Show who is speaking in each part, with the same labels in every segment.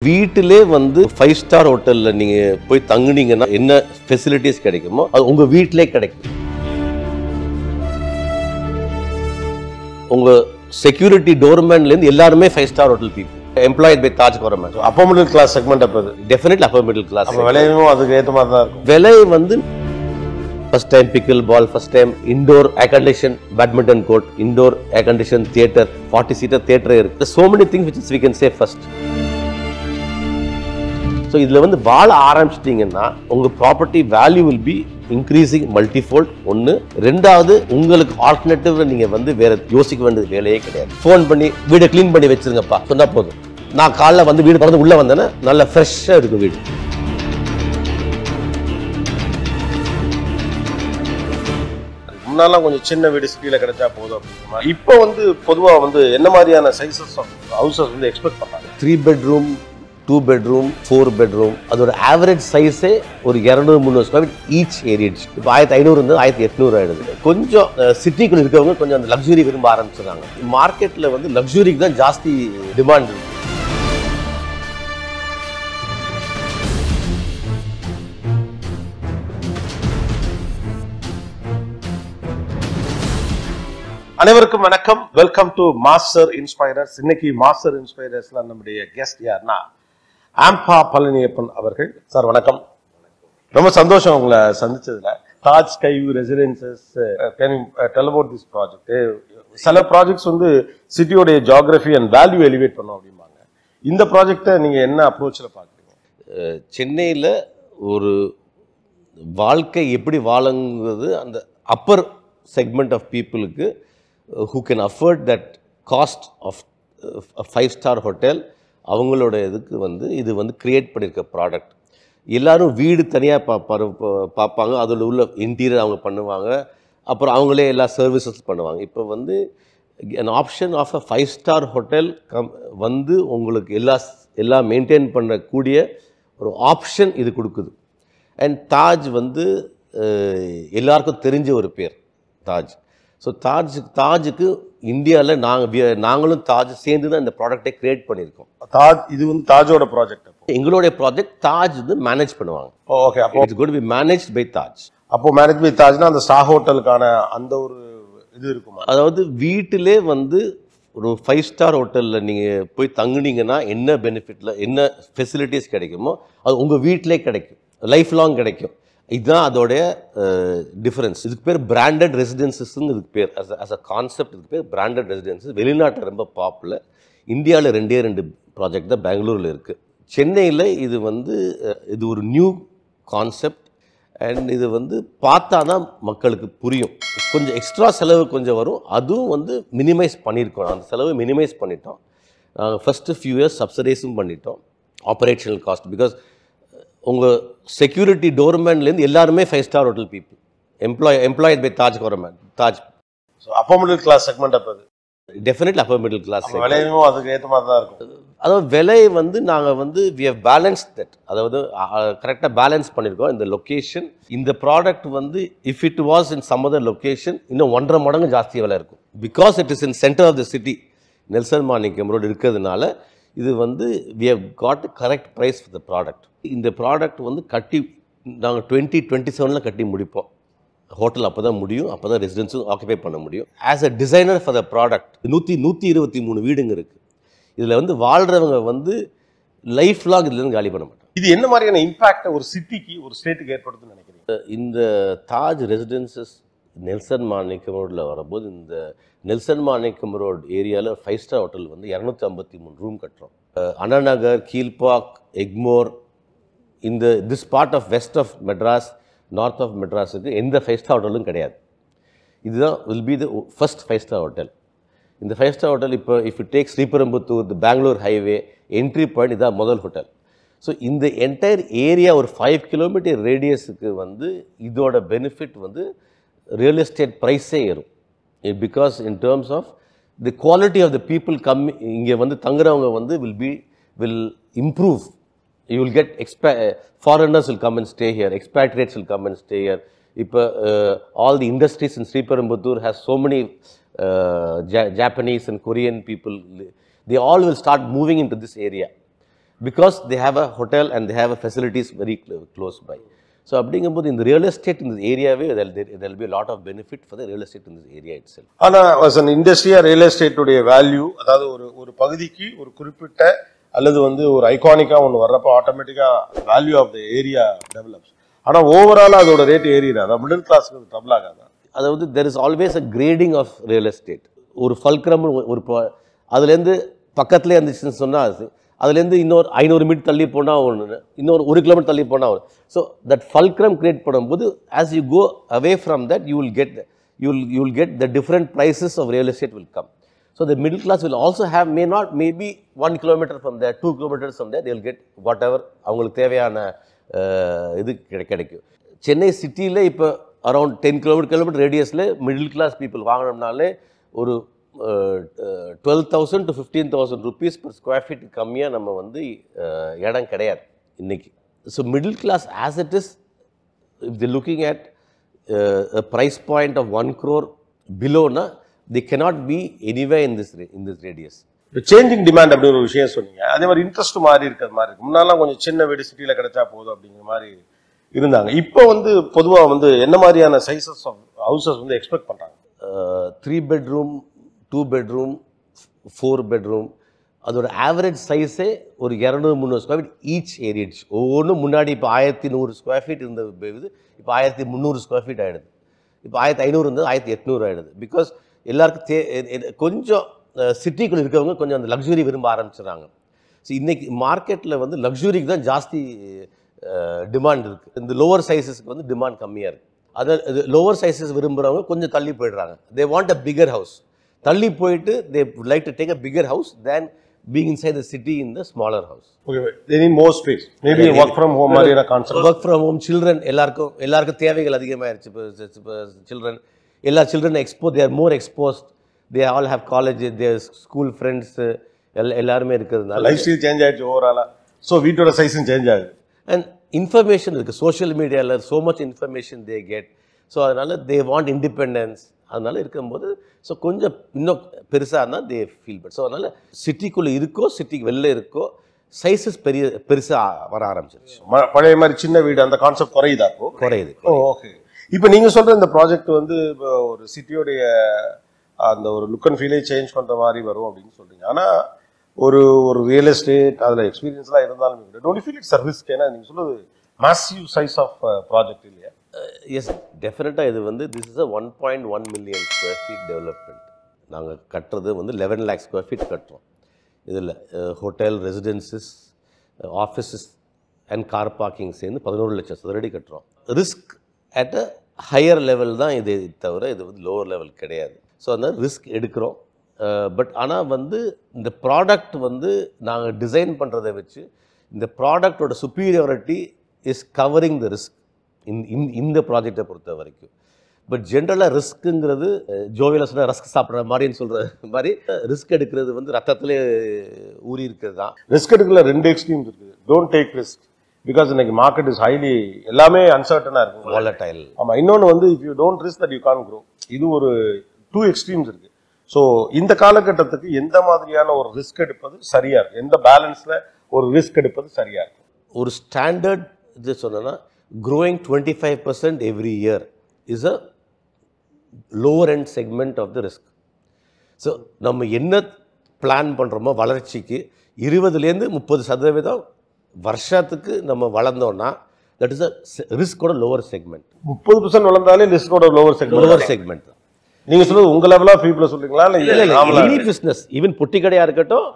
Speaker 1: வீட்டிலே வந்து 5 ஸ்டார் ஹோட்டல்ல நீங்க போய் தங்குனீங்கன்னா என்ன ஃபெசிலிட்டிஸ் கிடைக்குமோ அது உங்க வீட்டிலே கிடைக்கும். உங்க செக்யூரிட்டி டோர்மேன்ல இருந்து எல்லாருமே 5 star hotel people employed by Taj government.
Speaker 2: Upper middle class segment. அப்போ
Speaker 1: டெஃபினெட்லி அப்பர் மிடில் கிளாஸ்.
Speaker 2: விலையும் அதுக்கு ஏற்ற மாதிரி தான் இருக்கும்.
Speaker 1: விலை வந்து ஃபர்ஸ்ட் டைம் பிக்கிள் பால், first time indoor air condition badminton court, indoor air condition theatre, 40 seater theatre இருக்கு. So many things which we can say first. So இதில் வந்து வாழ ஆரம்பிச்சிட்டிங்கன்னா உங்கள் property value will be increasing multifold. ஒன்று. ரெண்டாவது, உங்களுக்கு alternative நீங்கள் வந்து வேற யோசிக்க வேண்டியது வேலையே கிடையாது. ஃபோன் பண்ணி வீடை க்ளீன் பண்ணி வச்சிருங்கப்பா சொன்னால் போதும். நான் காலைல வந்து வீடு திறந்து உள்ளே வந்தேன்னா நல்லா ஃப்ரெஷ்ஷாக இருக்கும் வீடு.
Speaker 2: முன்னாலாம் கொஞ்சம் சின்ன வீடு சிட்டியில் கிடைச்சா போதும் அப்படிங்கிற மாதிரி. இப்போ வந்து பொதுவாக வந்து என்ன மாதிரியான சைஸஸ் ஆஃப் ஹவுசஸ் வந்து எக்ஸ்பெக்ட் பண்ணாங்க?
Speaker 1: 3 பெட்ரூம், 2 பெட்ரூம், 4 பெட்ரூம். அதோட ஆவரேஜ் சைஸே ஒரு 200-300 ஸ்கொயர் ஃபீட் ஈச் ஏரியா. இப்போ 1500 இருந்து 1800 ஆயிடுது. கொஞ்சம் சிட்டிக்குள்ள இருக்கவங்க கொஞ்சம் அந்த லக்ஸுரி விரும்ப ஆரம்பிச்சிடறாங்க. மார்க்கெட்ல வந்து லக்ஸுரிக்கு தான் ஜாஸ்தி டிமாண்ட் இருக்கு.
Speaker 2: அனைவருக்கும் வணக்கம். Welcome to Master Inspirers. இன்னைக்கு மாஸ்டர் இன்ஸ்பைரர்ஸ்ல நம்முடைய கெஸ்ட் யாருன்னா ஆம்பா பழனியப்பன் அவர்கள். சார் வணக்கம். ரொம்ப சந்தோஷம் உங்களை சந்திச்சதுல. Taj Skyview residences, can you tell about this project? சில ப்ராஜெக்ட்ஸ் வந்து சிட்டியோடைய ஜியோகிராஃபி அண்ட் வேல்யூ எலிவேட் பண்ணும் அப்படிம்பாங்க. இந்த ப்ராஜெக்டை நீங்க என்ன அப்ரோச்சில் பார்க்குறீங்க?
Speaker 1: சென்னையில் ஒரு வாழ்க்கை எப்படி வாழுங்கிறது அந்த அப்பர் செக்மெண்ட் ஆஃப் பீப்புளுக்கு who can afford that cost of a 5-star hotel, அவங்களோட இதுக்கு வந்து இது வந்து கிரியேட் பண்ணியிருக்க ப்ராடக்ட். எல்லாரும் வீடு தனியாக பார்ப்பாங்க, அதில் உள்ள இன்டீரியர் அவங்க பண்ணுவாங்க, அப்புறம் அவங்களே எல்லா சர்வீசஸ் பண்ணுவாங்க. இப்போ வந்து an option of a 5-star hotel வந்து உங்களுக்கு எல்லாம் மெயின்டைன் பண்ணக்கூடிய ஒரு ஆப்ஷன் இது கொடுக்குது. அண்ட் தாஜ் வந்து எல்லாருக்கும் தெரிஞ்ச ஒரு பேர் தாஜ். ஸோ தாஜுக்கு இந்தியாவில் நாங்களும் தாஜ் சேர்ந்து தான் இந்த ப்ராடக்டை கிரியேட் பண்ணியிருக்கோம்.
Speaker 2: தாஜ் இது வந்து தாஜோட ப்ராஜெக்ட்.
Speaker 1: எங்களுடைய ப்ராஜெக்ட் தாஜ் வந்து மேனேஜ் பண்ணுவாங்க.
Speaker 2: ஓகே. அப்போ
Speaker 1: it's going to be managed by Taj.
Speaker 2: அப்போ மேனேஜ் பை தாஜ்னா அந்த ஸ்டார் ஹோட்டலுக்கான அந்த ஒரு இது இருக்குமா?
Speaker 1: அதாவது வீட்டிலே வந்து ஒரு 5-ஸ்டார் ஹோட்டலில் நீங்கள் போய் தங்குனீங்கன்னா என்ன பெனிஃபிட்டில் என்ன ஃபெசிலிட்டிஸ் கிடைக்குமோ அது உங்கள் வீட்டிலே கிடைக்கும், லைஃப் லாங் கிடைக்கும். இதுதான் அதோடைய டிஃப்ரென்ஸ். இதுக்கு பேர் பிராண்டட் ரெசிடென்சஸ்ன்னு இதுக்கு பேர். அஸ் அ கான்செப்ட் இதுக்கு பேர் பிராண்டட் ரெசிடென்சஸ். வெளிநாட்டில் ரொம்ப பாப்புலர். இந்தியாவில் 2 ப்ராஜெக்ட் தான் பெங்களூரில் இருக்குது. சென்னையில் இது வந்து இது ஒரு நியூ கான்செப்ட். அண்ட் இது வந்து பார்த்தா தான் மக்களுக்கு புரியும். கொஞ்சம் எக்ஸ்ட்ரா செலவு கொஞ்சம் வரும், அதுவும் வந்து மினிமைஸ் பண்ணியிருக்கோம். அந்த செலவு மினிமைஸ் பண்ணிட்டோம். நாங்கள் ஃபஸ்ட்டு ஃபியூ இயர்ஸ் சப்சிடைஸும் பண்ணிட்டோம் ஆப்ரேஷனல் காஸ்ட். பிகாஸ் உங்கள் செக்யூரிட்டி டோர்மேன்லேருந்து எல்லாருமே five star hotel people employed by Taj government. Taj
Speaker 2: so upper middle class segment. அப்போ
Speaker 1: டெஃபினெட்லி அப்பர் மிடில் கிளாஸ்.
Speaker 2: விலையும் அதுக்கு ஏற்ற மாதிரி தான் இருக்கும்.
Speaker 1: அதாவது விலை வந்து நாங்கள் வந்து வி ஹவ் பேலன்ஸ் தட். அதாவது கரெக்டாக பேலன்ஸ் பண்ணியிருக்கோம். இந்த லொக்கேஷன், இந்த ப்ராடக்ட் வந்து if it was in some other location இன்னும் 1.5 மடங்கு ஜாஸ்தி விலை இருக்கும். Because it is in centre of the city, Nelson Manickam road இருக்கிறதுனால இது வந்து we have got correct price for the product. இந்த ப்ராடக்ட் வந்து கட்டி நாங்கள் 2027 கட்டி முடிப்போம். ஹோட்டல் அப்போ தான் முடியும், அப்போ தான் ரெசிடென்ஸும் ஆக்குபை பண்ண முடியும். As a designer for the product 123 வீடுங்க இருக்குது. இதில் வந்து வாழ்கிறவங்க வந்து லைஃப் லாங் இதுலேருந்து காலி பண்ண மாட்டாங்க.
Speaker 2: இது என்ன மாதிரியான இம்பாக்டை ஒரு சிட்டிக்கு ஒரு ஸ்டேட்டுக்கு ஏற்படுத்துன்னு நினைக்கிறீங்க?
Speaker 1: இந்த தாஜ் ரெசிடென்சஸ் நெல்சன் மாணிக்கம் ரோடில் வரும்போது, இந்த நெல்சன் மாணிக்கம் ரோடு ஏரியாவில் 5-ஸ்டார் ஹோட்டல் வந்து 253 ரூம் கட்டுறோம். அண்ணா நகர், கீழ்பாக், எக்மோர், இந்த this part of west of Madras, north of மெட்ராஸுக்கு எந்த 5-ஸ்டார் ஹோட்டலும் கிடையாது. இதுதான் will be the first five star hotel. இந்த 5-ஸ்டார் ஹோட்டல் இப்போ if it take Sriperumbudur, the Bangalore highway entry point, இதான் முதல் ஹோட்டல். ஸோ இந்த என்டையர் ஏரியா ஒரு 5 கிலோமீட்டர் ரேடியஸுக்கு வந்து இதோட பெனிஃபிட் வந்து ரியல் எஸ்டேட் ப்ரைஸே ஏறும். Because in terms of the quality of the people இங்கே வந்து தங்குறவங்க வந்து will improve. You will get foreigners will come and stay here, expatriates will come and stay here. All the industries in Sriperumbudur has so many Japanese and Korean people. They all will start moving into this area. because they have a hotel and they have a facilities very close by. So அப்படிங்கும்போது இந்த real estate இந்த ஏரியாவே there will be a lot of benefit for the real estate in this area itself.
Speaker 2: ஆனா as an industry real எஸ்டேட்டுடைய வேல்யூ, அதாவது ஒரு பகுதிக்கு ஒரு குறிப்பிட்ட அல்லது வந்து ஒரு ஐகானிக்கா ஒன்று வர்றப்போ ஆட்டோமேட்டிக்கா value of the area develops. ஆனா ஓவராலா அதோட ரேட் ஏறிடாது, மிடில் கிளாஸ்க்கு ட்ரபிள் ஆகாது.
Speaker 1: அதாவது there is always a grading of real estate. ஒரு ஃபல்க்ரம் ஒரு அதுலேருந்து பக்கத்துலேயே இருந்துச்சுன்னு சொன்னால் அதுலேருந்து இன்னொரு 500 மீட்டர் தள்ளி போனால் ஒன்று, இன்னொரு 1 கிலோமீட்டர் தள்ளி போனால் ஒன்று. ஸோ தட் ஃபல்க்ரம் கிரியேட் பண்ணும்போது as you go away from that you will get the different prices of real estate will come. So the middle class will also have maybe 1 kilometre from there, 2 kilometres from there they will get whatever அவங்களுக்கு தேவையான இது கிடைக்கும். சென்னை சிட்டியில் இப்போ around 10 kilometre ரேடியஸில் middle class people வாங்கினோம்னாலே ஒரு 12,000 to 15,000 rupees per square feet கம்மியாக நம்ம வந்து இடம் கிடையாது இன்னைக்கு. So middle class as it is if the looking at a price point of 1 crore below na they cannot be anywhere in this radius.
Speaker 2: இப்போ changing demand அப்படி ஒரு விஷயம் சொன்னீங்க, அதே மாதிரி இன்ட்ரெஸ்ட் மாறி இருக்கிற மாதிரி இருக்கு. முன்னாலாம் கொஞ்சம் சின்ன வீடு சிட்டியில் கிடைச்சா போதும் அப்படிங்கிற மாதிரி இருந்தாங்க. இப்போ வந்து பொதுவாக வந்து என்ன மாதிரியான சைஸஸ் ஆஃப் ஹவுசஸ் வந்து எக்ஸ்பெக்ட் பண்ணுறாங்க?
Speaker 1: 3 bedroom, 2 bedroom, 4 bedroom, அதோட ஆவரேஜ் சைஸே ஒரு 200-300 ஸ்கொயர் ஃபீட் ஈச் ஏரியா. ஒவ்வொன்றும் முன்னாடி இப்போ 1100 ஸ்கொயர் ஃபீட் இருந்த இது இப்போ 1300 ஸ்கொயர் ஃபீட் ஆகிடுது. இப்போ 1500 இருந்தது 1800 ஆகிடுது. பிகாஸ் எல்லாருக்கும் கொஞ்சம் சிட்டிக்குள்ள இருக்கவங்க கொஞ்சம் அந்த லக்ஸுரி விரும்ப ஆரம்பிச்சிடறாங்க. ஸோ இன்றைக்கி மார்க்கெட்டில் வந்து லக்ஸுரிக்கு தான் ஜாஸ்தி டிமாண்ட் இருக்குது. இந்த லோவர் சைஸஸ்க்கு வந்து டிமாண்ட் கம்மியாக இருக்குது. அதை லோவர் சைஸஸ் விரும்புகிறவங்க கொஞ்சம் தள்ளி போயிடுறாங்க. They want a bigger house. தள்ளி போயிட்டு they like to take a bigger house than being inside the city in the smaller house.
Speaker 2: Okay, they need more space. Maybe yeah, work from home மாதிரியான concept.
Speaker 1: Work from home, children எல்லாருக்கும் தேவைகள் அதிகமாயிருச்சு. இப்போ children they are more exposed. They all have college, their school friends எல்லாருமே இருக்கிறதுனால
Speaker 2: life style change ஆயிடுச்சு ஓவராலா. So வீட்டோட சைஸும் சேஞ்ச் ஆகுது.
Speaker 1: அண்ட் இன்ஃபர்மேஷன் இருக்குது சோஷியல் மீடியாவில், so much information they get. So அதனால் தே வாண்ட் இண்டிபெண்டன்ஸ். அதனால இருக்கும்போது ஸோ கொஞ்சம் இன்னும் பெருசாக இருந்தால் தே ஃபீல் பட். ஸோ அதனால் சிட்டிக்குள்ளே இருக்கோ சிட்டிக்கு வெளில இருக்கோ சைஸஸ் பெருசாக வர ஆரம்பிச்சிருச்சு.
Speaker 2: பழைய மாதிரி சின்ன வீடு அந்த கான்செப்ட் குறையுதா?
Speaker 1: குறையுது.
Speaker 2: ஓகே. இப்போ நீங்கள் சொல்கிற இந்த ப்ராஜெக்ட் வந்து இப்போ ஒரு சிட்டியோடைய அந்த ஒரு லுக் அண்ட் ஃபீலே சேஞ்ச் பண்ணுற மாதிரி வரும் அப்படின்னு சொல்கிறீங்க. ஆனால் ஒரு ரியல் எஸ்டேட் அதில் எக்ஸ்பீரியன்ஸ்லாம் இருந்தாலும் டோன்ட் ஃபீல் இட்ஸ் சர்வீஸ். ஏன்னா நீங்கள் சொல்லுவது மேசிவ் சைஸ் ஆஃப் ப்ராஜெக்ட் இல்லையா?
Speaker 1: எஸ், டெஃபினட்டாக இது வந்து this is a 1.1 million square feet development. நாங்கள் கட்டுறது வந்து 11 lakh ஸ்கொயர் ஃபீட் கட்டுறோம். இதில் hotel, residences, offices and car parking சேர்ந்து 11 லட்சம் சதுரடி கட்டுறோம். Risk at a higher level தான் இது தவிர இது வந்து லோவர் லெவல் கிடையாது. ஸோ அதனால் ரிஸ்க் எடுக்கிறோம். பட் ஆனால் வந்து இந்த ப்ராடக்ட் வந்து நாங்கள் டிசைன் பண்ணுறதை வச்சு இந்த ப்ராடக்டோட superiority is covering the risk இந்த ப்ராஜெக்டை பொறுத்த வரைக்கும். பட் ஜென்ரலாக ரிஸ்க்குங்கிறது ஜோவியில் சொன்ன ரஸ்க் சாப்பிட்ற மாதிரின்னு சொல்கிற மாதிரி ரிஸ்க் எடுக்கிறது வந்து ரத்தத்திலே ஊறி இருக்கிறது தான்.
Speaker 2: ரிஸ்க் எடுக்கல 2 எக்ஸ்ட்ரீம்ஸ் இருக்குது. டோன்ட் டேக் ரிஸ்க் பிகாஸ் இன்னைக்கு மார்க்கெட் இஸ் ஹைலி எல்லாமே அன்சர்டனாக இருக்கும்,
Speaker 1: வாலடைல்.
Speaker 2: ஆமாம். இன்னொன்று வந்து if you don't risk that you can't grow. இது ஒரு 2 எக்ஸ்ட்ரீம்ஸ் இருக்குது. ஸோ இந்த காலகட்டத்துக்கு எந்த மாதிரியான ஒரு ரிஸ்க் எடுப்பது சரியாக இருக்கும், எந்த பேலன்ஸில் ஒரு ரிஸ்க் எடுப்பது சரியாக இருக்கும்?
Speaker 1: ஒரு ஸ்டாண்டர்ட் இது சொன்னோன்னா growing 25% every year is a lower end segment of the risk. So நம்ம என்ன பிளான் பண்ணுறோமோ வளர்ச்சிக்கு 20-30% வருஷத்துக்கு நம்ம வளர்ந்தோன்னா தட் இஸ் அ ரிஸ்கோட லோவர் செக்மெண்ட்.
Speaker 2: 30% வளர்ந்தாலே ரிஸ்கோட லோவர் செக்மெண்ட் தான். நீங்கள் சொல்லுவது உங்கள் லெவல் ஆஃப் பீப்புளை சொல்றீங்களா? இல்லை,
Speaker 1: எனி பிஸ்னஸ், ஈவன் பொட்டி கடையாக இருக்கட்டும்,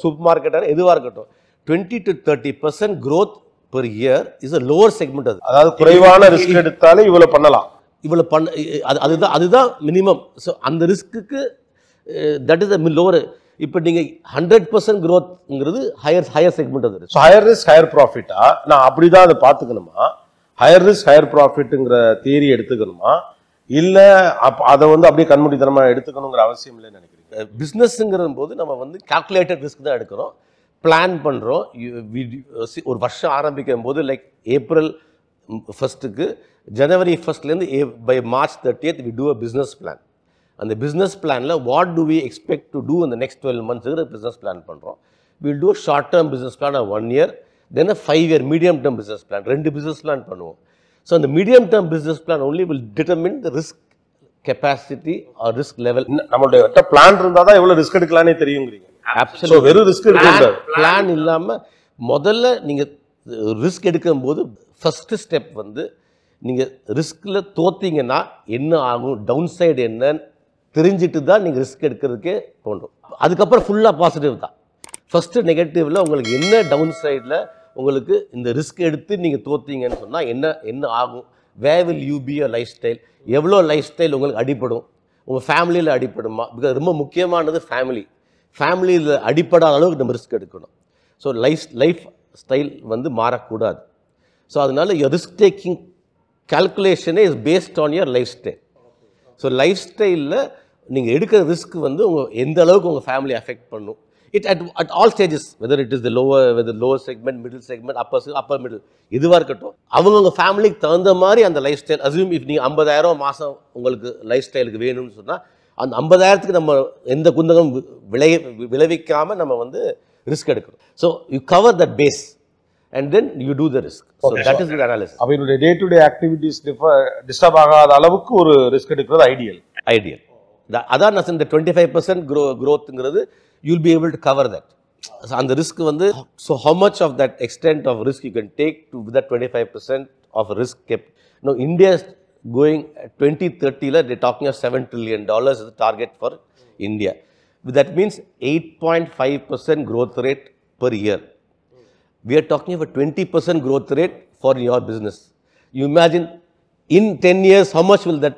Speaker 1: சூப்பர் மார்க்கெட்டாக எதுவாக இருக்கட்டும், 20 to 30% growth per year is a lower segment.
Speaker 2: அதாவது குறைவான ரிஸ்க் எடுத்தாலே இவ்வளவு பண்ணலாம்,
Speaker 1: இவ்வளவு அதுதான் மினிமம். ஸோ அந்த risk that is the lower. இப்போ நீங்கள் 100% growthங்கிறது ஹையர் செக்மெண்ட். அது
Speaker 2: ஸோ ஹையர் ரிஸ்க் ஹையர் ப்ராஃபிட்டா? நான் அப்படிதான் அதை பார்த்துக்கணுமா? ஹையர் ரிஸ்க் ஹையர் ப்ராஃபிட்டுங்கிற தியரி எடுத்துக்கணுமா, இல்லை அதை வந்து அப்படியே கண்மூடித்தனமாக எடுத்துக்கணுங்கிற அவசியம் இல்லைன்னு நினைக்கிறீங்க?
Speaker 1: பிஸ்னஸ்ங்கிற போது நம்ம வந்து கால்குலேட்டட் ரிஸ்க் தான் எடுக்கிறோம், பிளான் பண்ணுறோம். ஒரு வருஷம் ஆரம்பிக்கும் போது like April 1st January 1st by March 30th we do a business plan. அந்த பிஸ்னஸ் பிளானில் what do we expect to do இந்த நெக்ஸ்ட் 12 months பிஸ்னஸ் பிளான் பண்ணுறோம். Will do short term business plan 1 year, then 5 year medium term business plan. 2 business plan பண்ணுவோம். So அந்த medium term business plan only will determine the risk capacity or risk level.
Speaker 2: நம்மளுடைய plan இருந்தால் தான் எவ்வளோ risk எடுக்கலானே தெரியுங்கிறீங்க.
Speaker 1: Absolutely.
Speaker 2: வெறும் risk எடுக்க
Speaker 1: plan இல்லாமல் முதல்ல நீங்கள் ரிஸ்க் எடுக்கும்போது ஃபஸ்ட்டு ஸ்டெப் வந்து நீங்கள் ரிஸ்கில் தோத்தீங்கன்னா என்ன ஆகும், டவுன் சைடு என்னன்னு தெரிஞ்சுட்டு தான் நீங்கள் ரிஸ்க் எடுக்கிறதுக்கே தோன்றும். அதுக்கப்புறம் ஃபுல்லாக பாசிட்டிவ் தான். ஃபஸ்ட்டு நெகட்டிவில் உங்களுக்கு என்ன டவுன் சைடில் உங்களுக்கு இந்த ரிஸ்க் எடுத்து நீங்கள் தோத்தீங்கன்னு சொன்னால் என்ன ஆகும், where will you be your lifestyle, எவ்வளோ லைஃப் ஸ்டைல் உங்களுக்கு அடிப்படும், உங்கள் ஃபேமிலியில் அடிப்படுமா, பிகாஸ் ரொம்ப முக்கியமானது ஃபேமிலியில் அடிப்படாத அளவுக்கு நம்ம ரிஸ்க் எடுக்கணும். ஸோ லைஃப் ஸ்டைல் வந்து மாறக்கூடாது. ஸோ அதனால your risk taking calculation is based on your life style. So life ஸ்டைலில் நீங்கள் எடுக்கிற ரிஸ்க் வந்து எந்த அளவுக்கு உங்கள் ஃபேமிலி அஃபெக்ட் பண்ணும். It at all stages, whether it is the lower segment, middle segment, upper middle, இதுவாக இருக்கட்டும், அவங்கவுங்க ஃபேமிலிக்கு தகுந்த மாதிரி அந்த லைஃப் ஸ்டைல். அஸ்யூம் இஃப் நீங்கள் 50,000 மாதம் உங்களுக்கு லைஃப் ஸ்டைலுக்கு வேணும்னு சொன்னால் அந்த 50,000க்கு நம்ம எந்த குந்தகம் விளைவிக்காமல் நம்ம வந்து ரிஸ்க் எடுக்கணும். So you cover that base and then you do the risk. So that is the analysis.
Speaker 2: அவங்களுடைய day to day activities disturb ஆகாத அளவுக்கு ஒரு ரிஸ்க் எடுக்கிறது ஐடியல்.
Speaker 1: அதான் நான் இந்த 25% growthங்கிறது you'll be able to cover that. So அந்த ரிஸ்க் வந்து, so how much of that extent of risk you can take to that 25% of risk kept. Now India is going 2030 they're talking of $7 trillion is the target for India. That means 8.5% growth rate per year. We are talking about 20% growth rate for your business. You imagine in 10 years how much will that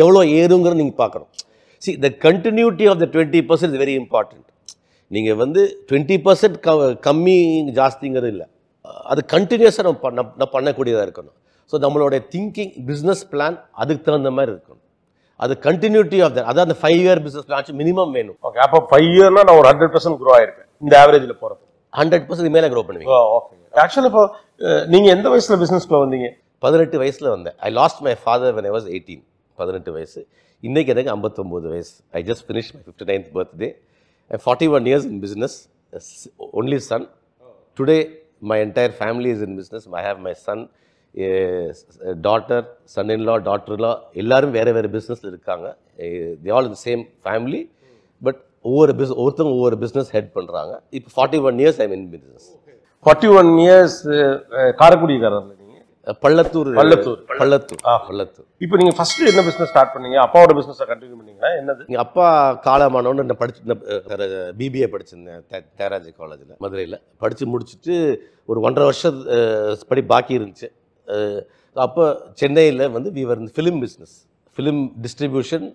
Speaker 1: எவ்வளோ ஏறுங்கிற நீங்கள் பார்க்கணும். See, the continuity of the 20% is very important. நீங்கள் வந்து 20% கம்மி ஜாஸ்திங்கிறது இல்லை, அது கண்டினியூஸாக நம்ம பண்ணக்கூடியதாக இருக்கணும். ஸோ நம்மளோட திங்கிங் பிஸ்னஸ் பிளான் அதுக்கு தகுந்த மாதிரி இருக்கணும். அது கண்டினியூட்டி ஆஃப் தட், அதான் அந்த 5 year பிஸ்னஸ் பிளான் மினிமம் வேணும்.
Speaker 2: ஓகே, அப்போ 5 yearனா நான் ஒரு 100% க்ரோ ஆயிருப்பேன் இந்த ஆவரேஜில் போகிறது.
Speaker 1: 100% மேலே க்ரோ பண்ணுவீங்க.
Speaker 2: ஓகே. ஆக்சுவலி இப்போ நீங்கள் எந்த வயசில் பிஸ்னஸ்க்குள்ள வந்தீங்க?
Speaker 1: 18 வயசில் வந்தேன். ஐ last my father when I was 18. 18 வயசு. இன்றைக்கி எனக்கு 59 வயசு. I just finish my 59th birthday. I'm 41 years in business, only son. Today my entire family is in business. I have my son, daughter, son-in-law, daughter-in-law, எல்லாரும் வேறு பிஸ்னஸில் இருக்காங்க. they all in the same family, but ஒவ்வொருத்தவங்க ஒவ்வொரு business head பண்ணுறாங்க. இப்போ 41 years I'm in business.
Speaker 2: 41 years காரைக்குடிக்காரர் நீங்கள்?
Speaker 1: பள்ளத்தூர்.
Speaker 2: இப்போ நீங்கள் ஃபர்ஸ்ட் என்ன பிஸ்னஸ் ஸ்டார்ட் பண்ணீங்க? அப்பாவோட பிஸ்னஸை கண்டினியூ பண்ணீங்களா? என்னது?
Speaker 1: எங்கள் அப்பா காலமானவன்னு நான் பிபிஏ படிச்சிருந்தேன் தேராஜி காலேஜில் மதுரையில். படித்து முடிச்சுட்டு ஒரு 1.5 வருஷம் படி பாக்கி இருந்துச்சு. அப்போ சென்னையில் வந்து வீவர் இந்த film business, film distribution,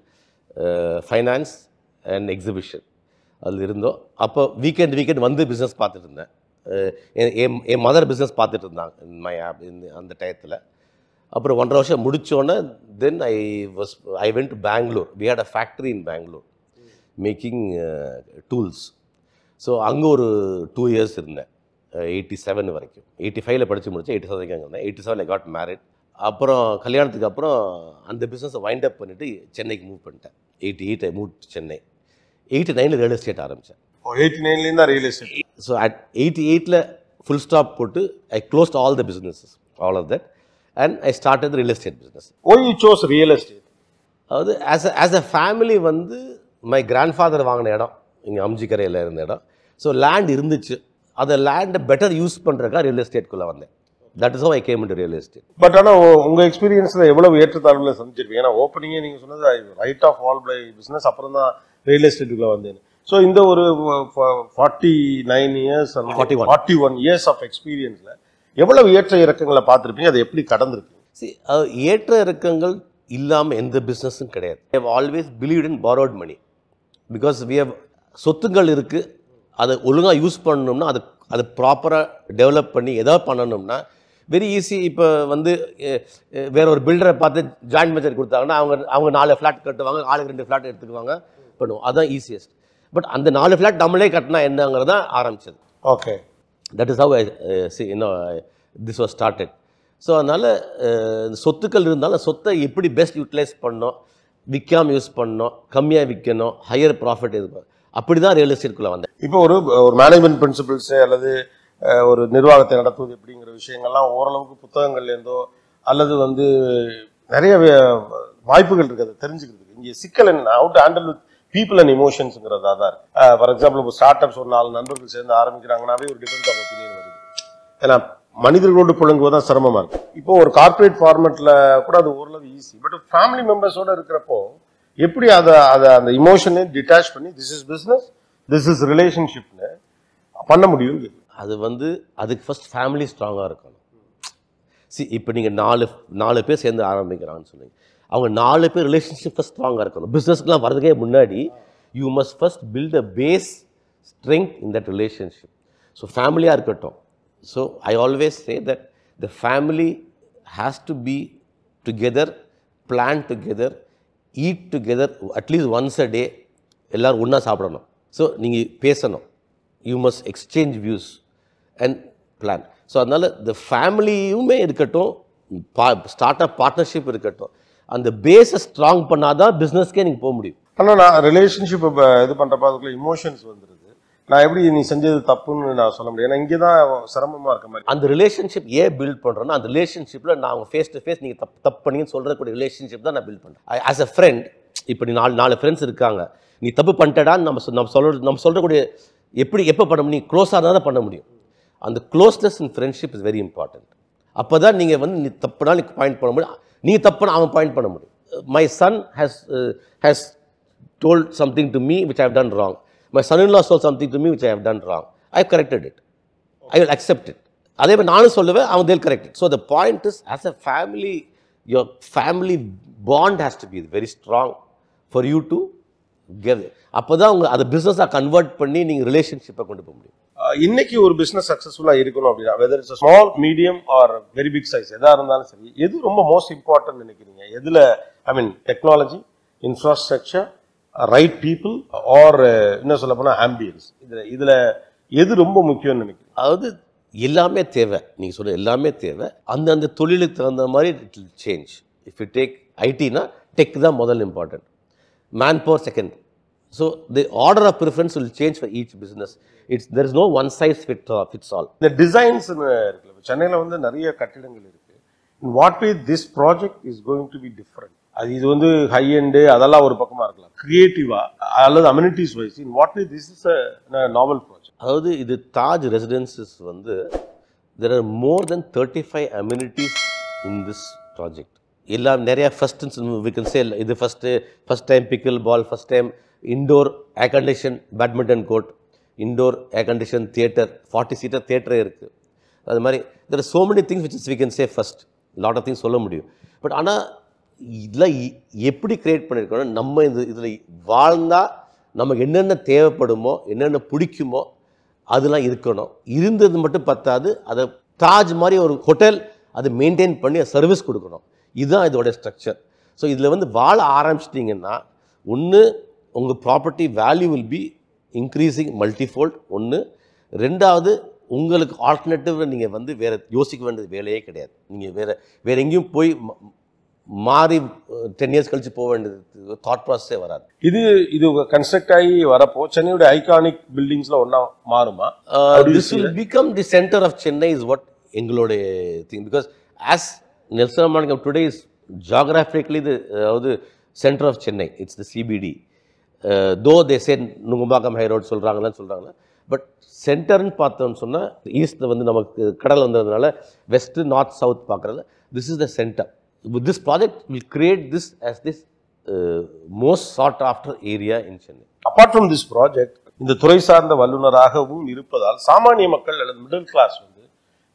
Speaker 1: finance and exhibition அதில் இருந்தோம். அப்போ வீக்கெண்ட் வந்து பிஸ்னஸ் பார்த்துட்டு இருந்தேன். என் மதர் பிஸ்னஸ் பார்த்துட்டு இருந்தாங்க அந்த டயத்தில். அப்புறம் 1.5 வருஷம் முடித்தோன்னே then I went to Bangalore. We had a factory in Bangalore making tools. So அங்கே ஒரு 2 years இருந்தேன், 87 வரைக்கும். 85ல் படித்து முடித்தேன், 87 வரைக்கும் அங்கே இருந்தேன். 87 I got married. அப்புறம் கல்யாணத்துக்கு அப்புறம் அந்த பிஸ்னஸை வைண்ட் அப் பண்ணிவிட்டு சென்னைக்கு மூவ் பண்ணிட்டேன். 88 I moved to சென்னை. 89ல் ரியல் எஸ்டேட் ஆரம்பித்தேன்.
Speaker 2: 89லேருந்து தான் ரியல் எஸ்டேட்.
Speaker 1: ஸோ அட் 88ல் ஃபுல் ஸ்டாப் போட்டு I closed all the businesses, all of that, and I started the real estate business.
Speaker 2: Why you chose real estate?
Speaker 1: அதாவது as a family வந்து my grandfather வாங்கின இடம் இங்கே அம்ஜிக்கரையில் இருந்த இடம். So land இருந்துச்சு, அதை லேண்டை பெட்டர் யூஸ் பண்ணுறக்கா ரியல் எஸ்டேட்குள்ளே வந்தேன். That is have I came into real estate.
Speaker 2: But ஆனால் உங்கள் எக்ஸ்பீரியன்ஸில் எவ்வளவு ஏற்றத்தாழ்வுல சந்திச்சிருப்பீங்க? ஏன்னா ஓப்பனிங்கே நீங்கள் சொன்னது right of all by business, அப்புறம் தான் ரியல் எஸ்டேட்டுக்குள்ளே வந்தேன். ஸோ இந்த ஒரு 49 years 41 years ஆஃப் எக்ஸ்பீரியன்ஸில் எவ்வளவு ஏற்ற இறக்கங்களை பார்த்துருப்பீங்க? அதை எப்படி கடந்திருப்பீங்க?
Speaker 1: ஏற்ற இறக்கங்கள் இல்லாமல் எந்த பிஸ்னஸும் கிடையாது. I have always believed in borrowed money because we have சொத்துங்கள் இருக்குது, அதை ஒழுங்காக யூஸ் பண்ணணும்னா அதை ப்ராப்பராக டெவலப் பண்ணி எதாவது பண்ணணும்னா வெரி ஈஸி. இப்போ வந்து வேற ஒரு பில்டரை பார்த்து ஜாயின்ட் மெச்சர் கொடுத்தாங்கன்னா அவங்க 4 ஃப்ளாட் கட்டுவாங்க, ஆளுக்கு 2 ஃப்ளாட் எடுத்துக்குவாங்க, பண்ணுவோம். அதுதான் ஈஸியஸ்ட். பட் அந்த 4 ஃப்ளாட் நம்மளே கட்டினா என்னங்கிறது தான் ஆரம்பிச்சது.
Speaker 2: Okay,
Speaker 1: that is have I see this was started. So அதனால் சொத்துக்கள் இருந்தாலும் சொத்தை எப்படி பெஸ்ட் யூட்டிலைஸ் பண்ணோம், விற்காமல் யூஸ் பண்ணோம், கம்மியாக விற்கணும், ஹையர் ப்ராஃபிட் இது அப்படி தான் ரியல் எஸ்டேட்குள்ளே வந்தேன்.
Speaker 2: இப்போ ஒரு மேனேஜ்மெண்ட் பிரின்சிபிள்ஸ் அல்லது ஒரு நிர்வாகத்தை நடத்துவது எப்படிங்கிற விஷயங்கள்லாம் ஓரளவுக்கு புத்தகங்கள்லேருந்தோ அல்லது வந்து நிறைய வாய்ப்புகள் இருக்குது அதை தெரிஞ்சுக்கிறதுக்கு. இங்கே சிக்கல் என்ன, how to handle with people and இமோஷன்ஸுங்கிறதா தான் இருக்கு. ஃபார் எக்ஸாம்பிள் இப்போ ஸ்டார்ட் அப்ஸ் ஒரு 4 நண்பர்கள் சேர்ந்து ஆரம்பிக்கிறாங்கன்னாவே ஒரு டிஃபரன்ஸ் ஆஃப் ஒப்பீனியன் வருது. ஏன்னா மனிதர்களோடு புழங்குவது தான் சிரமமா இருக்கு. இப்போ ஒரு கார்பரேட் ஃபார்மேட்ல கூட அது ஓரளவு ஈஸி. பட் ஃபேமிலி மெம்பர்ஸோட இருக்கிறப்போ எப்படி அதை அந்த இமோஷனை டிட்டாச் பண்ணி this is business, this is ரிலேஷன்ஷிப்னு பண்ண முடியும்?
Speaker 1: அது வந்து அதுக்கு ஃபர்ஸ்ட் ஃபேமிலி ஸ்ட்ராங்காக இருக்கணும். இப்போ நீங்கள் 4 பேர் சேர்ந்து ஆரம்பிக்கிறாங்கன்னு சொன்னீங்க, அவங்க 4 பேர் ரிலேஷன்ஷிப் ஃபர்ஸ்ட் ஸ்ட்ராங்காக இருக்கணும். பிஸ்னஸ்க்குலாம் வரதுக்கே முன்னாடி you must first build a base strength in that relationship. So ஃபேமிலியாக இருக்கட்டும். So I always say that the family has to be together, plan together, eat together, at least once a day எல்லோரும் ஒன்றா சாப்பிடணும். ஸோ நீங்கள் பேசணும், you must exchange views and plan. So அதனால் இந்த ஃபேமிலியுமே இருக்கட்டும், ஸ்டார்ட் அப் பார்ட்னர்ஷிப் இருக்கட்டும், அந்த பேஸை ஸ்ட்ராங் பண்ணாதான் பிஸ்னஸ்க்கே நீங்கள் போக முடியும்.
Speaker 2: ஆனால் நான் ரிலேஷன்ஷிப் இது பண்ணுறப்ப அதுக்குள்ள இமோஷன்ஸ் வந்துடுது. நான் எப்படி நீ செஞ்சது தப்புன்னு நான் சொல்ல முடியும். ஏன்னா இங்கே தான் சிரமமாக இருக்க மாதிரி.
Speaker 1: அந்த ரிலேஷன்ஷிப் ஏன் பில்ட் பண்ணுறேன்னா, அந்த ரிலேஷன்ஷிப்பில் நான் அவங்க ஃபேஸ் டு ஃபேஸ் நீங்கள் தப்பு பண்ணீங்கன்னு சொல்கிறக்கூடிய ரிலேஷன்ஷிப் தான் நான் பில்ட் பண்ணுறேன். ஆஸ் அ ஃப்ரெண்ட், இப்போ நீ 4 ஃப்ரெண்ட்ஸ் இருக்காங்க, நீ தப்பு பண்ணிட்டடான்னு நம்ம சொல்கிறக்கூடிய எப்போ பண்ண முடியும்? க்ளோஸாக இருந்தால் தான் பண்ண முடியும். அந்த closeness in friendship is very important. அப்போ தான் நீங்கள் வந்து நீ தப்புனா நீ பாயிண்ட் பண்ண முடியும், நீ தப்புனா அவன் பாயிண்ட் பண்ண முடியும். My son has told something to me which I have done wrong. My son-in-law told something to me which I have done wrong. I have corrected it. I will accept it. அதே மாதிரி நானும் சொல்லுவேன், அவங்க they'll correct it. So the point is, as a family, your family bond has to be very strong for you to give. அப்போ தான் அவங்க அதை பிஸ்னஸாக கன்வெர்ட் பண்ணி நீங்கள் ரிலேஷன்ஷிப்பை கொண்டு போக முடியும்.
Speaker 2: இன்னைக்கு ஒரு பிஸ்னஸ் சக்ஸஸ்ஃபுல்லாக இருக்கணும் அப்படின்னா, whether it's small, medium or very big size, எதாக இருந்தாலும் சரி, எது ரொம்ப மோஸ்ட் இம்பார்ட்டன்ட் நினைக்கிறீங்க? எதில் technology, infrastructure, right people or என்ன சொல்ல போனால் ஆம்பியன்ஸ், இதில் எது ரொம்ப முக்கியம்னு நினைக்கிறீங்க?
Speaker 1: அதாவது எல்லாமே தேவை. நீங்கள் சொல்ல எல்லாமே தேவை. அந்தந்த தொழிலுக்கு தகுந்த மாதிரி it will change. If you take ஐடினா டெக் தான் முதல் important, man power second. So the order of preference will change for each business. There is no one size fits all.
Speaker 2: இந்த டிசைன்ஸ் இருக்குல்ல, சென்னையில் வந்து நிறைய கட்டிடங்கள் இருக்கு. In what way this project is going to be different? இது வந்து high end அதெல்லாம் ஒரு பக்கமாக இருக்கலாம், கிரியேட்டிவா அல்லது amenities wise, in what way this is a novel project?
Speaker 1: அதாவது இது தாஜ் ரெசிடென்சஸ் வந்து there are more than 35 amenities in this project. எல்லாம் நிறையா ஃபர்ஸ்ட் வி கேன் சே இது ஃபர்ஸ்ட் டைம் பிக்கிள் பால், first time indoor air condition badminton court, indoor air condition theatre, 40 seater தியேட்டரே இருக்குது. அது மாதிரி there are so many things which is we can say first, lot of things சொல்ல முடியும். But ஆனால் இதில் எப்படி கிரியேட் பண்ணியிருக்கோன்னா, நம்ம இதில் வாழ்ந்தால் நமக்கு என்னென்ன தேவைப்படுமோ, என்னென்ன பிடிக்குமோ அதெல்லாம் இருக்கணும். இருந்தது மட்டும் பத்தாது, அதை தாஜ் மாதிரி ஒரு ஹோட்டல் அதை மெயின்டைன் பண்ணி சர்வீஸ் கொடுக்கணும். இதுதான் இதோட ஸ்ட்ரக்சர். ஸோ இதில் வந்து வாழ ஆரம்பிச்சிட்டிங்கன்னா, ஒன்று உங்கள் property value will be increasing multifold. ஒன்று. ரெண்டாவது, உங்களுக்கு ஆல்டர்னேட்டிவ் நீங்கள் வந்து வேறு யோசிக்க வேண்டியது வேலையே கிடையாது. நீங்கள் வேறு எங்கேயும் போய் மாறி 10 இயர்ஸ் கழிச்சு போக வேண்டியது தாட் ப்ராசஸே வராது.
Speaker 2: இது கன்ஸ்ட்ரக்ட் ஆகி வரப்போ சென்னையோட ஐகானிக் பில்டிங்ஸ்ல ஒன்றா மாறுமா?
Speaker 1: This will become the centre of Chennai is what எங்களுடைய thing. Because as Nelson Manickam today is geographically அதாவது centre of Chennai, it's the CBD. Though they say Nungambakkam high road சொல்கிறாங்கன்னா, பட் சென்டர்னு பார்த்தோம்னு சொன்னால் ஈஸ்ட்டில் வந்து நமக்கு கடல் வந்ததுனால வெஸ்ட்டு நார்த் சவுத் பார்க்குறது, this is the centre. This project will create this as this most sought after area in Chennai.
Speaker 2: Apart from this project, இந்த துறை சார்ந்த வல்லுநராகவும் இருப்பதால் சாமானிய மக்கள் அல்லது மிடில் கிளாஸ் வந்து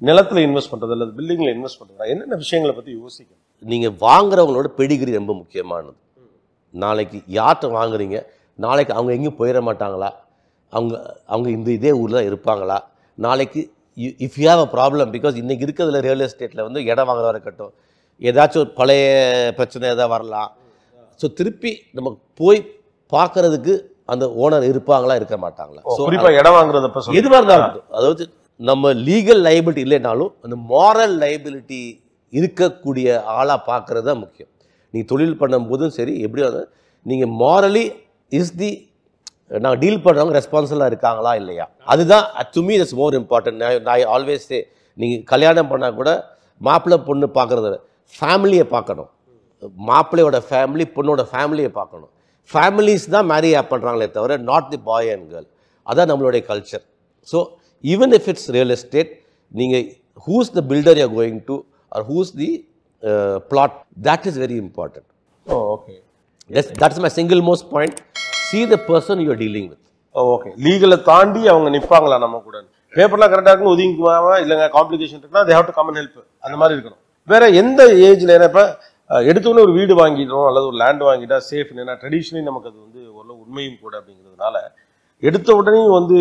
Speaker 2: நிலத்தில் இன்வெஸ்ட் பண்ணுறது அல்லது பில்டிங்கில் இன்வெஸ்ட் பண்ணுறது என்னென்ன விஷயங்களை பற்றி யோசிக்கணும்?
Speaker 1: நீங்கள் வாங்குறவங்களோட பெடிகிரி ரொம்ப முக்கியமானது. நாளைக்கு யார்கிட்ட வாங்குறீங்க, நாளைக்கு அவங்க எங்கேயும் போயிட மாட்டாங்களா, அவங்க இதே ஊரில் தான் இருப்பாங்களா, நாளைக்கு if you have a problem, because இன்றைக்கி இருக்கிறதுல ரியல் எஸ்டேட்டில் வந்து இடம் வாங்குறவா இருக்கட்டும், ஏதாச்சும் ஒரு பழைய பிரச்சனை எதாவது வரலாம். ஸோ திருப்பி நம்ம போய் பார்க்கறதுக்கு அந்த ஓனர் இருப்பாங்களா இருக்க மாட்டாங்களா. ஸோ
Speaker 2: குறிப்பாக இடம் வாங்குறதப்ப
Speaker 1: எதுவாக இருந்தாலும், அதாவது நம்ம லீகல் லைபிலிட்டி இல்லைனாலும் அந்த மாரல் லைபிலிட்டி இருக்கக்கூடிய ஆளாக பார்க்கறது தான் முக்கியம். நீங்கள் தொழில் பண்ணும்போதும் சரி, எப்படி நீங்கள் மாரலி இஸ் தி நாங்கள் டீல் பண்ணுறவங்க ரெஸ்பான்சிபிளாக இருக்காங்களா இல்லையா, அதுதான் to me it's more important. நான் ஆல்வேஸ் சே, நீங்கள் கல்யாணம் பண்ணால் கூட மாப்பிள்ளை பொண்ணு பார்க்குறது ஃபேமிலியை பார்க்கணும். மாப்பிள்ளையோட ஃபேமிலி பொண்ணோட ஃபேமிலியை பார்க்கணும். ஃபேமிலிஸ் தான் மேரி பண்ணுறாங்களே தவிர not the boy and girl. அதான் நம்மளுடைய culture. So even if it's real estate, நீங்கள் who's the builder you are going to or who's the flat, that is very important.
Speaker 2: Okay,
Speaker 1: that's my single most point. See the person you are dealing with.
Speaker 2: Okay, லீகலை தாண்டி அவங்க நிற்பாங்களா நம்ம கூட? பேப்பர்லாம் கரெக்டாக இருக்குன்னு ஒதுங்கிக்குவாங்க, இல்லைங்க காம்ப்ளிகேஷன் இருக்குன்னா they have to come and help, அந்த மாதிரி இருக்கணும். வேற எந்த ஏஜ்ல, ஏன்னா இப்போ எடுத்தோடனே ஒரு வீடு வாங்கிட்டோம் அல்லது ஒரு லேண்ட் வாங்கிட்டா சேஃப். ஏன்னா ட்ரெடிஷ்னலி நமக்கு அது வந்து ஒரு உண்மையும் கூட அப்படிங்கிறதுனால எடுத்த உடனே வந்து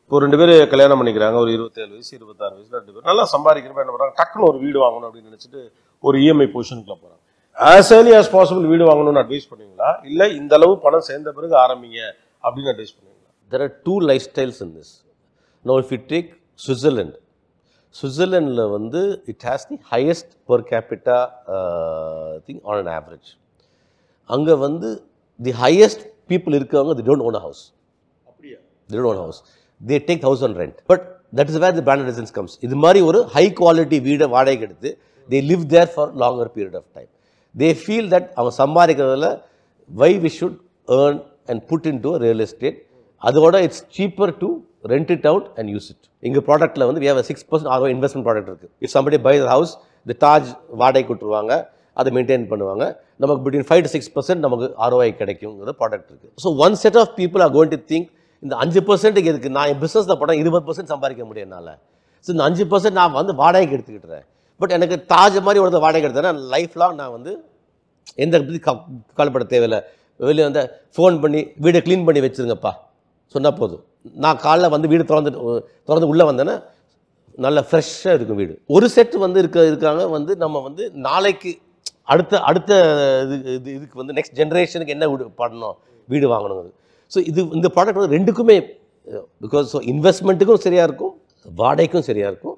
Speaker 2: இப்போ 2 பேர் கல்யாணம் பண்ணிக்கிறாங்க, ஒரு 27 வயசு 26 வயசுல 2 பேர் நல்லா சம்பாதிக்கிறப்ப என்ன பண்ணுறாங்க, டக்குன்னு ஒரு வீடு வாங்கணும் அப்படின்னு நினச்சிட்டு ஒரு இஎம்ஐ பொசிஷனுக்குள்ள போகிறாங்க. ஆஸ் ஏர்லி ஆஸ் பாசிபிள் வீடு வாங்கணும்னு அட்வைஸ் பண்ணுவீங்களா, இல்லை இந்த அளவு பணம் சேர்ந்த பிறகு ஆரம்பிங்க அப்படின்னு அட்வைஸ் பண்ணுவீங்களா?
Speaker 1: There are two lifestyles in this. Now if you take Switzerland, Switzerlandல வந்து it has the highest per capita thing on an average. அங்கே வந்து the highest people இருக்கவங்க they don't own a house.
Speaker 2: அப்படியா?
Speaker 1: They don't own a house. They take house on rent. But that is where the brand residence comes. இது மாதிரி ஒரு high quality வீடை வாடகைக்கு எடுத்து they live there for longer period of time. They feel that அவங்க சம்பாதிக்கிறதுல why we should earn and put into a real estate. அதோட it's cheaper to rent it out and use it. எங்கள் ப்ராடக்ட்டில் வந்து we have a 6% ROI investment product இருக்குது. If somebody buys a house, the Taj வாடகை கொடுத்துருவாங்க, அதை maintain பண்ணுவாங்க, நமக்கு between 5 to 6% நமக்கு ROI கிடைக்குங்கிற ப்ராடக்ட் இருக்குது. So one set of people are going to think, இந்த 5% எதுக்கு, நான் என் பிஸ்னஸில் போனால் 20% சம்பாதிக்க முடியும் என்னால். ஸோ இந்த 5% நான் வந்து வாடகைக்கு எடுத்துக்கிட்டுறேன். பட் எனக்கு தாஜ் மாதிரி ஒரு வாடகை எடுத்தேன்னா லைஃப் லாங் நான் வந்து எந்த பற்றி கவலைப்பட தேவையில்லை. வெளியே வந்து ஃபோன் பண்ணி வீடை க்ளீன் பண்ணி வச்சுருங்கப்பா சொன்னால் போதும். நான் காலைல வந்து வீடு திறந்து உள்ளே வந்தேன்னா நல்லா ஃப்ரெஷ்ஷாக இருக்கும் வீடு. ஒரு செட் வந்து இருக்காங்க வந்து நம்ம வந்து நாளைக்கு அடுத்த இதுக்கு வந்து நெக்ஸ்ட் ஜென்ரேஷனுக்கு என்ன பண்ணணும், வீடு வாங்கணுங்கிறது. ஸோ இந்த ப்ராடக்ட் வந்து ரெண்டுக்குமே, பிகாஸ் ஸோ இன்வெஸ்ட்மெண்ட்டுக்கும் சரியாக இருக்கும், வாடகைக்கும் சரியாக இருக்கும்,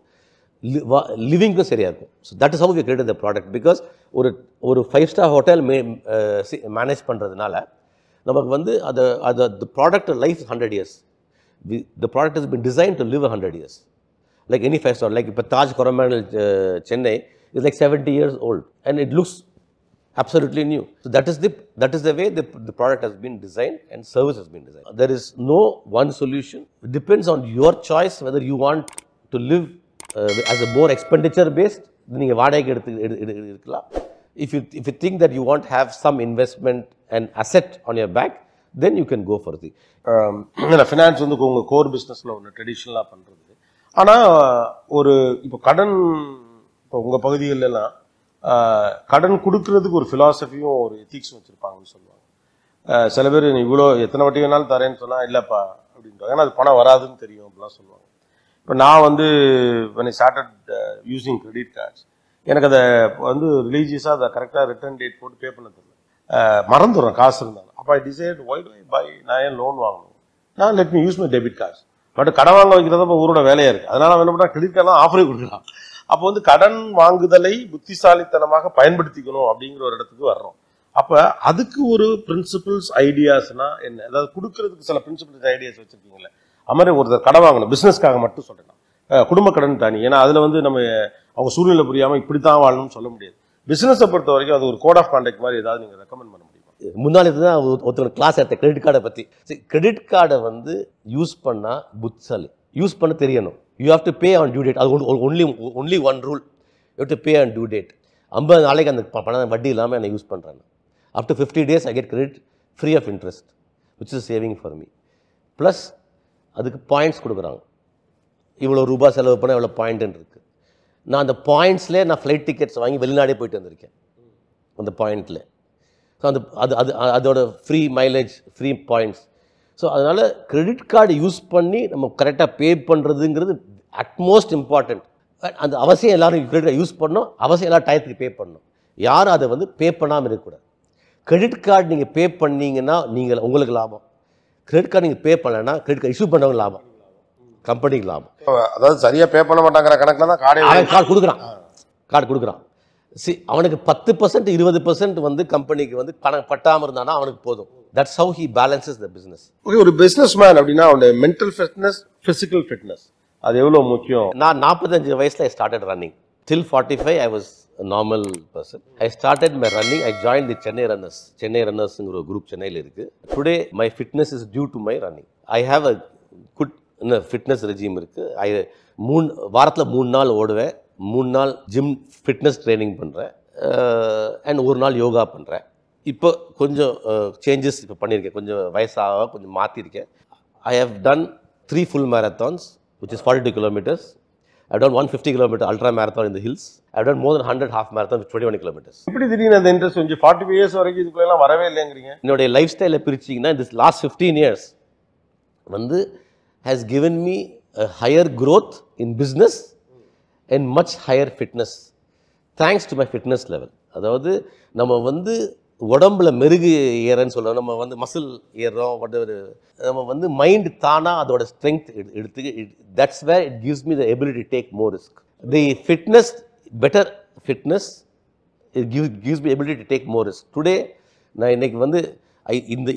Speaker 1: லிவிங்க்கும் சரியாக இருக்கும். So that is how we created the product. Because ஒரு 5-star ஹோட்டல் மேனேஜ் பண்ணுறதுனால நமக்கு வந்து the product life is 100 years. The product has been designed to live 100 years. Like any 5-star, like இப்போ Taj Coromandel Chennai is like 70 years old and it looks absolutely new. So that is the way the product has been designed and service has been designed. There is no one solution. It depends on your choice whether you want to live as a more expenditure based, நீங்கள் வாடகைக்கு எடுக்கலாம். If you think that you want to have some investment and asset on your back, then you can go for the
Speaker 2: finance வந்து உங்கள் core பிஸ்னஸில் ஒன்று ட்ரெடிஷ்னலாக பண்ணுறது. ஆனால் ஒரு இப்போ கடன், இப்போ உங்கள் பகுதிகளெல்லாம் கடன் கொடுக்கறதுக்கு ஒரு ஃபிலாசபியும் ஒரு எத்திக்ஸும் வச்சுருப்பாங்கன்னு சொல்லுவாங்க. சில பேர் நீ இவ்வளோ எத்தனை வட்டி வேணாலும் தரேன்னு சொன்னால் இல்லைப்பா அப்படின்றாங்க, ஏன்னா அது பணம் வராதுன்னு தெரியும் அப்படிலாம் சொல்லுவாங்க. இப்போ நான் வந்து when I started using credit cards, எனக்கு அதை வந்து ரிலீஜியஸாக அதை கரெக்டாக ரிட்டர்ன் டேட் போட்டு பே பண்ண தெரியல, மறந்துடுறேன் காசு இருந்தாலும். அப்போ I decide why do I buy, நான் ஏன் லோன் வாங்கணும், நான் let me use my debit cards. But கடன் வாங்க வைக்கிறத இப்போ ஊரோட வேலையாக இருக்குது. அதனால் அவன் என்ன பண்ணால் கிரெடிட் கார்டெலாம் ஆஃபரே கொடுக்கலாம். அப்போ வந்து கடன் வாங்குதலை புத்திசாலித்தனமாக பயன்படுத்திக்கணும் அப்படிங்கிற ஒரு இடத்துக்கு வர்றோம். அப்போ அதுக்கு ஒரு பிரின்சிபிள்ஸ் ஐடியாஸ்னா என்ன, அதாவது கொடுக்கறதுக்கு சில பிரின்சிபிள்ஸ் ஐடியாஸ் வச்சுருக்கீங்களே. அது மாதிரி ஒருத்தர் கடன் வாங்கணும் பிஸ்னஸ்க்காக மட்டும் சொல்கிறேன், குடும்ப கடன் தனி, ஏன்னா அதில் வந்து நம்ம அவங்க சூழ்நிலை புரியாமல் இப்படி தான் வாழணும்னு சொல்ல முடியாது. பிஸ்னஸை பொறுத்த வரைக்கும் அது ஒரு கோட் ஆஃப் கான்டாக்ட் மாதிரி ஏதாவது நீங்கள் ரெக்கமெண்ட் பண்ண முடியுமா?
Speaker 1: முன்னாடி தான் ஒருத்தர் கிளாஸ் எடுத்த கிரெடிட் கார்டை பற்றி. கிரெடிட் கார்டை வந்து யூஸ் பண்ணால் புத்திசாலி, யூஸ் பண்ண தெரியணும். You have to pay on due date. அது only one rule, you have to pay on due date. 50 நாளைக்கு அந்த பணம் வட்டி இல்லாமல் என்னை யூஸ் பண்ணுறேன். Up to 50 days I get credit free of interest, which is saving for me. Plus அதுக்கு points கொடுக்குறாங்க, இவ்வளோ ரூபாய் செலவு பண்ணால் இவ்வளோ பாயிண்ட்டுன்னு இருக்குது. நான் அந்த பாயிண்ட்ஸ்லேயே நான் ஃப்ளைட் டிக்கெட்ஸ் வாங்கி வெளிநாடே போயிட்டு வந்திருக்கேன் அந்த பாயிண்டில். ஸோ அதோட free mileage, free points. So அதனால் கிரெடிட் கார்டு யூஸ் பண்ணி நம்ம கரெக்டாக பே பண்ணுறதுங்கிறது அட்மோஸ்ட் இம்பார்ட்டண்ட். அந்த அவசியம் எல்லோரும் கிரெடிட் கார்டு யூஸ் பண்ணணும், அவசியம் எல்லோரும் டயத்துக்கு பே பண்ணணும். யாரும் அதை வந்து பே பண்ணாமல் இருக்கக்கூடாது. கிரெடிட் கார்டு நீங்கள் பே பண்ணிங்கன்னா உங்களுக்கு லாபம். கிரெடிட் கார்டு நீங்கள் பே பண்ணலைன்னா கிரெடிட் கார்டு இஷ்யூ பண்ணவங்க லாபம், கம்பெனிக்கு லாபம்.
Speaker 2: அதாவது சரியாக பே பண்ண மாட்டாங்கிற கணக்கில் தான் கார்டு கொடுக்குறான்.
Speaker 1: சி அவனுக்கு 10% 20% வந்து கம்பெனிக்கு வந்து பணம் பட்டாமல் இருந்தானா அவனுக்கு போதும். That's how he balances the business.
Speaker 2: Okay, ஒரு பிசினஸ் மேன் அப்படின்னா அவனுடைய மென்டல் ஃபிட்னஸ், பிசிக்கல் ஃபிட்னஸ் அது எவ்வளவு முக்கியம்?
Speaker 1: நான் 45 வயசுல I started running. Till 45 I was a normal person. I started my running. I joined the Chennai Runners. Chennai Runners ங்கிற ஒரு group சென்னையில் இருக்கு. Today my fitness is due to my running. I have a good fitness regime இருக்கு. வாரத்தில் 3 நாள் ஓடுவேன், 3 நாள் gym fitness training பண்ணுறேன், and ஒரு நாள் யோகா பண்ணுறேன். இப்போ கொஞ்சம் சேஞ்சஸ் இப்போ பண்ணியிருக்கேன், கொஞ்சம் வயசாக கொஞ்சம் மாற்றிருக்கேன். I have done 3 full marathons which is 42 kilometers. I've done 150 kilometer ultra marathon in the hills. I've done more than 100 half marathon with 21 kilometers.
Speaker 2: எப்படி திடீர்னு அந்த இன்ட்ரெஸ்ட் வந்து 45 இயர்ஸ் வரைக்கும் இதுக்குள்ள எல்லாம் வரவே இல்லைங்கிறீங்க?
Speaker 1: என்னோட லைஃப் ஸ்டைலை பிரிச்சிங்கன்னா this last 15 years வந்து has given me a higher growth in business and much higher fitness thanks to my fitness level. அதாவது நம்ம வந்து உடம்புல மெருகு ஏறன்னு சொல்கிறோம், நம்ம வந்து மசில் ஏறுறோம், நம்ம வந்து மைண்ட் தானாக அதோட ஸ்ட்ரென்த் எடுத்து, that's where it gives me the ability take more risk. The fitness, better fitness it gives me ability to take more risk. Today நான் இன்னைக்கு வந்து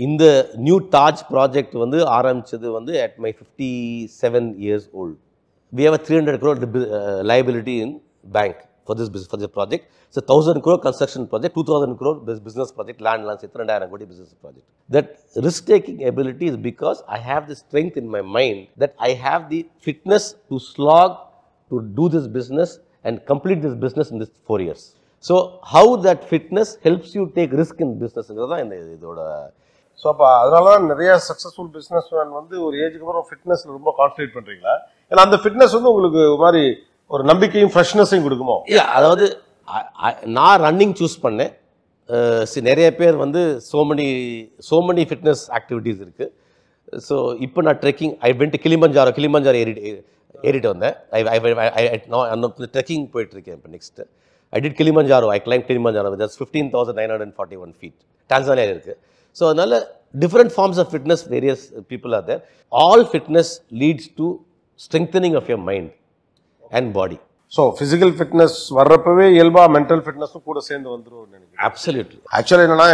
Speaker 1: இந்த நியூ தாஜ் ப்ராஜெக்ட் வந்து ஆரம்பித்தது வந்து at my 57 years old. We have a 300 crore liability in bank for this project. It's a 1,000 crore construction project, 2,000 crore business project, land 2,000 crore business project. That risk-taking ability is because I have the strength in my mind that I have the fitness to slog, to do this business and complete this business in this 4 years. So how that fitness helps you take risk in business தான் இதோட.
Speaker 2: So அப்போ அதனால தான் நிறைய successful business man வந்து ஒரு ஏஜுக்கு அப்புறம் ஃபிட்னஸ் ரொம்ப கான்சன்ட்ரேட் பண்ணுறீங்களா? ஏன்னா அந்த ஃபிட்னஸ் வந்து உங்களுக்கு ஒரு மாதிரி ஒரு நம்பிக்கையும் ஃப்ரெஷ்னஸையும் கொடுக்குமோ?
Speaker 1: இல்லை, அதாவது நான் ரன்னிங் சூஸ் பண்ணேன். நிறைய பேர் வந்து so many ஃபிட்னஸ் ஆக்டிவிட்டீஸ் இருக்குது. ஸோ இப்போ நான் ட்ரெக்கிங், ஐ வென்ட் கிளிமஞ்சாரோ ஏறிட்டு வந்தேன். நான் ட்ரெக்கிங் போயிட்டுருக்கேன் இப்போ next. I did Kilimanjaro. I climbed Kilimanjaro. That's 15,941 feet. Tanzania இருக்குது. ஸோ அதனால் different forms of fitness, various people are there. All fitness leads to strengthening of your mind and body.
Speaker 2: So physical fitness வர்றப்பவே இயல்பாக mental ஃபிட்னஸும் கூட சேர்ந்து வந்துடும் நினைக்கிறேன்.
Speaker 1: Absolutely.
Speaker 2: ஆக்சுவலாக என்னன்னா,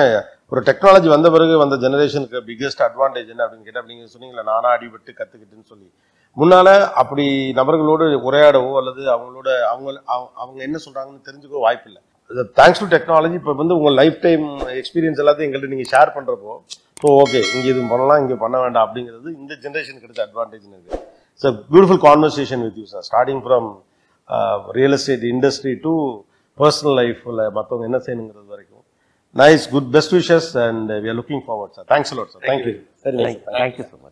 Speaker 2: ஒரு டெக்னாலஜி வந்த பிறகு வந்த ஜெனரேஷனுக்கு பிக்கெஸ்ட் அட்வான்டேஜ் என்ன அப்படின்னு கேட்டால், நீங்கள் சொன்னீங்களா நானாக அடிபட்டு கற்றுக்கிட்டுன்னு சொல்லி, முன்னால் அப்படி நபர்களோடு உரையாடவோ அல்லது அவங்க என்ன சொல்கிறாங்கன்னு தெரிஞ்சுக்கோ வாய்ப்பில்லை. தேங்க்ஸ் டு டெக்னாலஜி இப்போ வந்து உங்கள் லைஃப் டைம் எக்ஸ்பீரியன்ஸ் எல்லாத்தையும் எங்கள்கிட்ட நீங்கள் ஷேர் பண்ணுறப்போ, ஸோ ஓகே இங்கே இது பண்ணலாம், இங்கே பண்ண வேண்டாம் அப்படிங்கிறது இந்த ஜென்ரேஷனுக்கு கிடைச்ச அட்வான்டேஜ் இருக்குது. It's a beautiful conversation with you sir. Starting from real estate industry to personal லைஃப்பில் மற்றவங்க என்ன செய்யணுங்கிறது வரைக்கும். Nice, good, best wishes and we are looking forward sir. Thanks a lot sir. Thank you.
Speaker 1: Thank you so much.